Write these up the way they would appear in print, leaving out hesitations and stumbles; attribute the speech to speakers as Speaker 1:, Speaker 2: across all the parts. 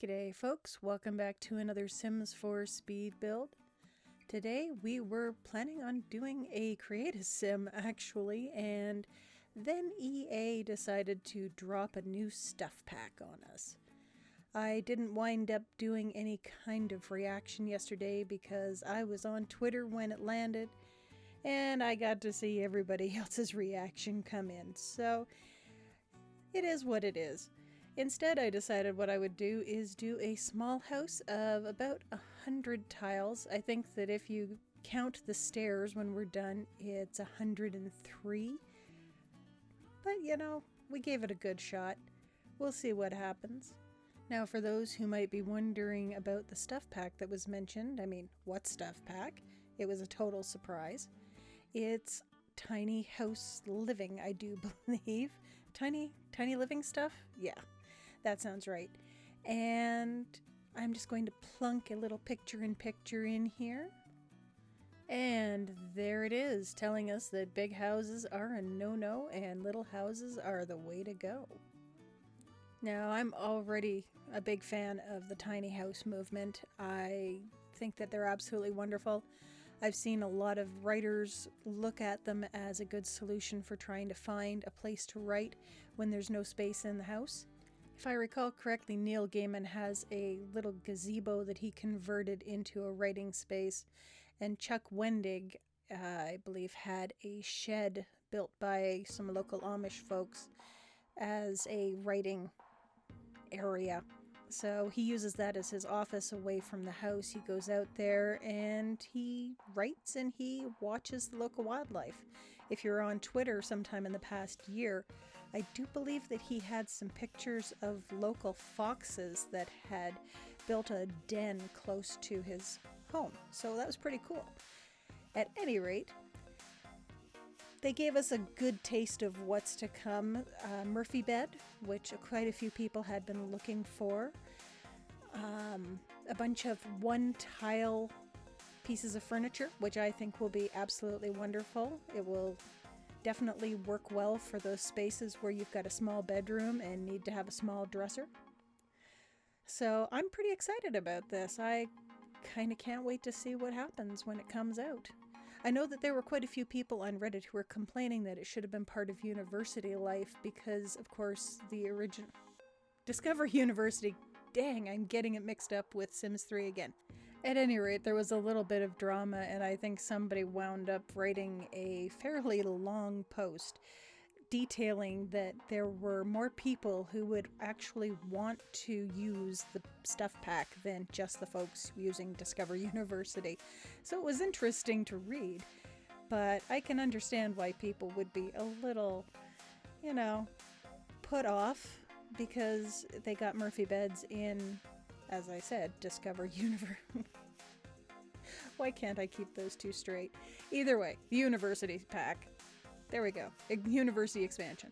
Speaker 1: G'day folks, welcome back to another Sims 4 speed build. Today we were planning on doing a create-a sim actually, and then EA decided to drop a new stuff pack on us. I didn't wind up doing any kind of reaction yesterday because I was on Twitter when it landed and I got to see everybody else's reaction come in, so it is what it is. Instead, I decided what I would do is do a small house of about 100 tiles. I think that if you count the stairs when we're done, it's 103. But you know, we gave it a good shot. We'll see what happens. Now, for those who might be wondering about the stuff pack that was mentioned, what stuff pack? It was a total surprise. It's tiny house living, I do believe. Tiny living stuff? Yeah, that sounds right. And I'm just going to plunk a little picture-in-picture in here. And there it is, telling us that big houses are a no-no and little houses are the way to go. Now, I'm already a big fan of the tiny house movement. I think that they're absolutely wonderful. I've seen a lot of writers look at them as a good solution for trying to find a place to write when there's no space in the house. If I recall correctly, Neil Gaiman has a little gazebo that he converted into a writing space, and Chuck Wendig, I believe, had a shed built by some local Amish folks as a writing area. So he uses that as his office away from the house. He goes out there and he writes and he watches the local wildlife. If you're on Twitter sometime in the past year, I do believe that he had some pictures of local foxes that had built a den close to his home. So that was pretty cool. At any rate, they gave us a good taste of what's to come. Murphy bed, which quite a few people had been looking for. A bunch of one-tile pieces of furniture, which I think will be absolutely wonderful. It will definitely work well for those spaces where you've got a small bedroom and need to have a small dresser. So I'm pretty excited about this. I kind of can't wait to see what happens when it comes out. I know that there were quite a few people on Reddit who were complaining that it should have been part of university life because, of course, the original Discover University. Dang, I'm getting it mixed up with Sims 3 again. At any rate, there was a little bit of drama, and I think somebody wound up writing a fairly long post detailing that there were more people who would actually want to use the stuff pack than just the folks using Discover University. So it was interesting to read, but I can understand why people would be a little, put off because they got Murphy beds in, as I said, Discover University. Why can't I keep those two straight? Either way, the University pack. There we go. University expansion.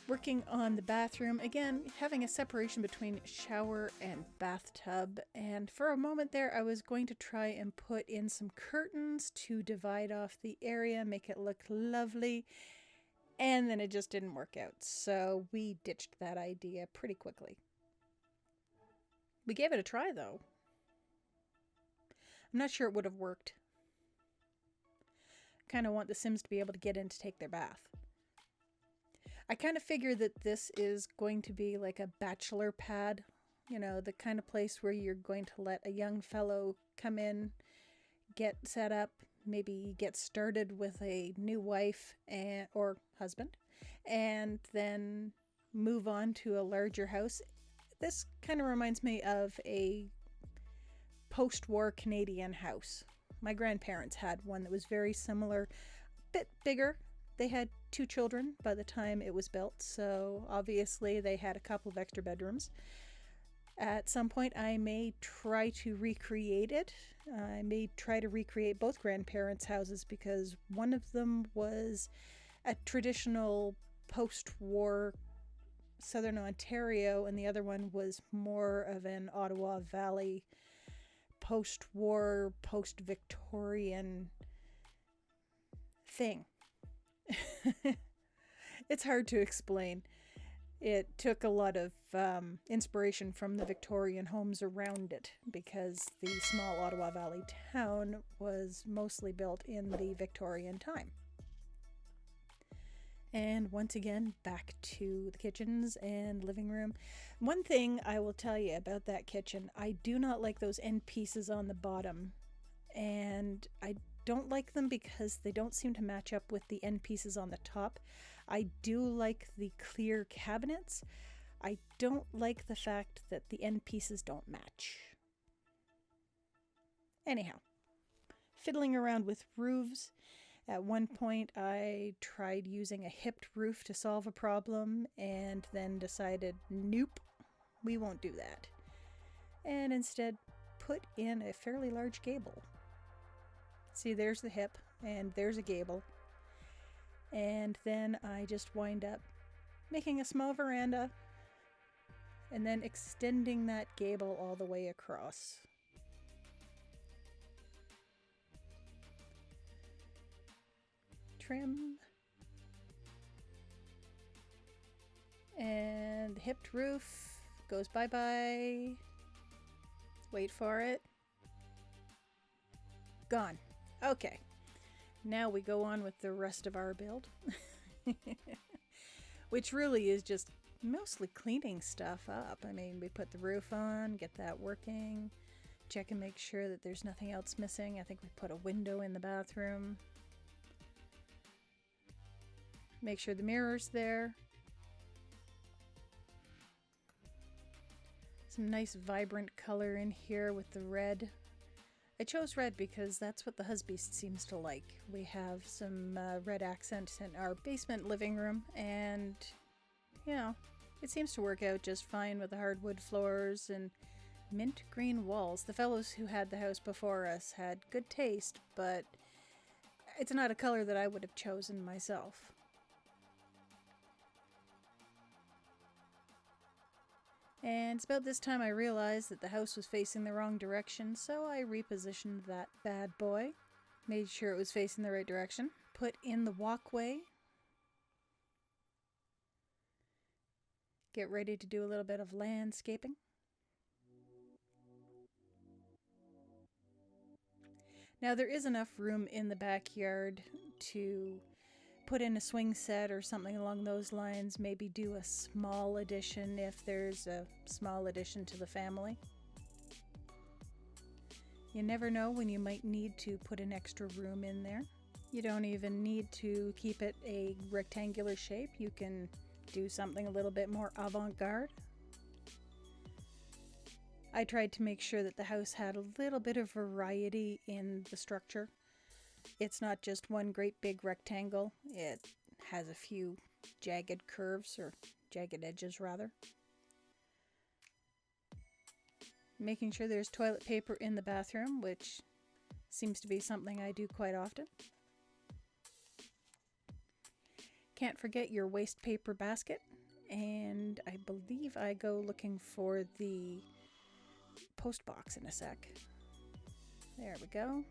Speaker 1: Working on the bathroom. Again, having a separation between shower and bathtub. And for a moment there, I was going to try and put in some curtains to divide off the area, make it look lovely. And then it just didn't work out. So we ditched that idea pretty quickly. We gave it a try, though. I'm not sure it would have worked. Kind of want the Sims to be able to get in to take their bath. I kind of figure that this is going to be like a bachelor pad, the kind of place where you're going to let a young fellow come in, get set up, maybe get started with a new wife or husband, and then move on to a larger house. This kind of reminds me of a post-war Canadian house. My grandparents had one that was very similar, a bit bigger. They had 2 children by the time it was built, so obviously they had a couple of extra bedrooms. At some point, I may try to recreate it. I may try to recreate both grandparents' houses because one of them was a traditional post-war Southern Ontario, and the other one was more of an Ottawa Valley post-war, post-Victorian thing. It's hard to explain. It took a lot of inspiration from the Victorian homes around it because the small Ottawa Valley town was mostly built in the Victorian time. And once again, back to the kitchens and living room. One thing I will tell you about that kitchen, I do not like those end pieces on the bottom. And I don't like them because they don't seem to match up with the end pieces on the top. I do like the clear cabinets. I don't like the fact that the end pieces don't match. Anyhow, fiddling around with roofs. At one point, I tried using a hipped roof to solve a problem and then decided, nope, we won't do that. And instead put in a fairly large gable. See, there's the hip and there's a gable. And then I just wind up making a small veranda and then extending that gable all the way across. Trim. And the hipped roof goes bye-bye. Wait for it. Gone. Okay. Now we go on with the rest of our build. Which really is just mostly cleaning stuff up. I mean, we put the roof on, get that working, check and make sure that there's nothing else missing. I think we put a window in the bathroom. Make sure the mirror's there. Some nice vibrant color in here with the red. I chose red because that's what the husband seems to like. We have some red accents in our basement living room, and you know, it seems to work out just fine with the hardwood floors and mint green walls. The fellows who had the house before us had good taste, but it's not a color that I would have chosen myself. And it's about this time I realized that the house was facing the wrong direction, so I repositioned that bad boy. Made sure it was facing the right direction. Put in the walkway. Get ready to do a little bit of landscaping. Now there is enough room in the backyard to put in a swing set or something along those lines, maybe do a small addition if there's a small addition to the family. You never know when you might need to put an extra room in there. You don't even need to keep it a rectangular shape. You can do something a little bit more avant-garde. I tried to make sure that the house had a little bit of variety in the structure. It's not just one great big rectangle. It has a few jagged curves, or jagged edges rather. Making sure there's toilet paper in the bathroom, which seems to be something I do quite often. Can't forget your waste paper basket. And I believe I go looking for the post box in a sec. There we go.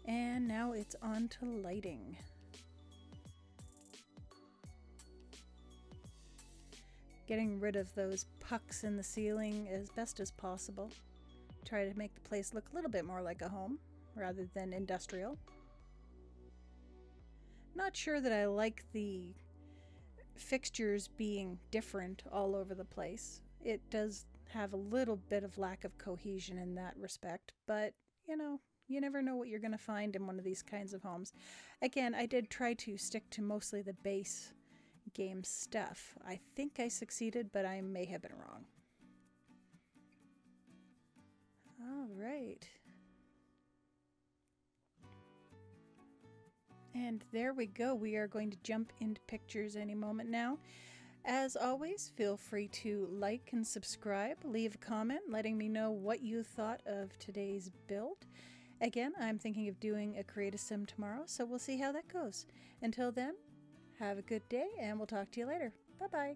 Speaker 1: And now it's on to lighting. Getting rid of those pucks in the ceiling as best as possible. Try to make the place look a little bit more like a home rather than industrial. Not sure that I like the fixtures being different all over the place. It does have a little bit of lack of cohesion in that respect, but you know, you never know what you're going to find in one of these kinds of homes. Again, I did try to stick to mostly the base game stuff. I think I succeeded, but I may have been wrong. All right. And there we go. We are going to jump into pictures any moment now. As always, feel free to like and subscribe. Leave a comment letting me know what you thought of today's build. Again, I'm thinking of doing a create a sim tomorrow, so we'll see how that goes. Until then, have a good day, and we'll talk to you later. Bye-bye.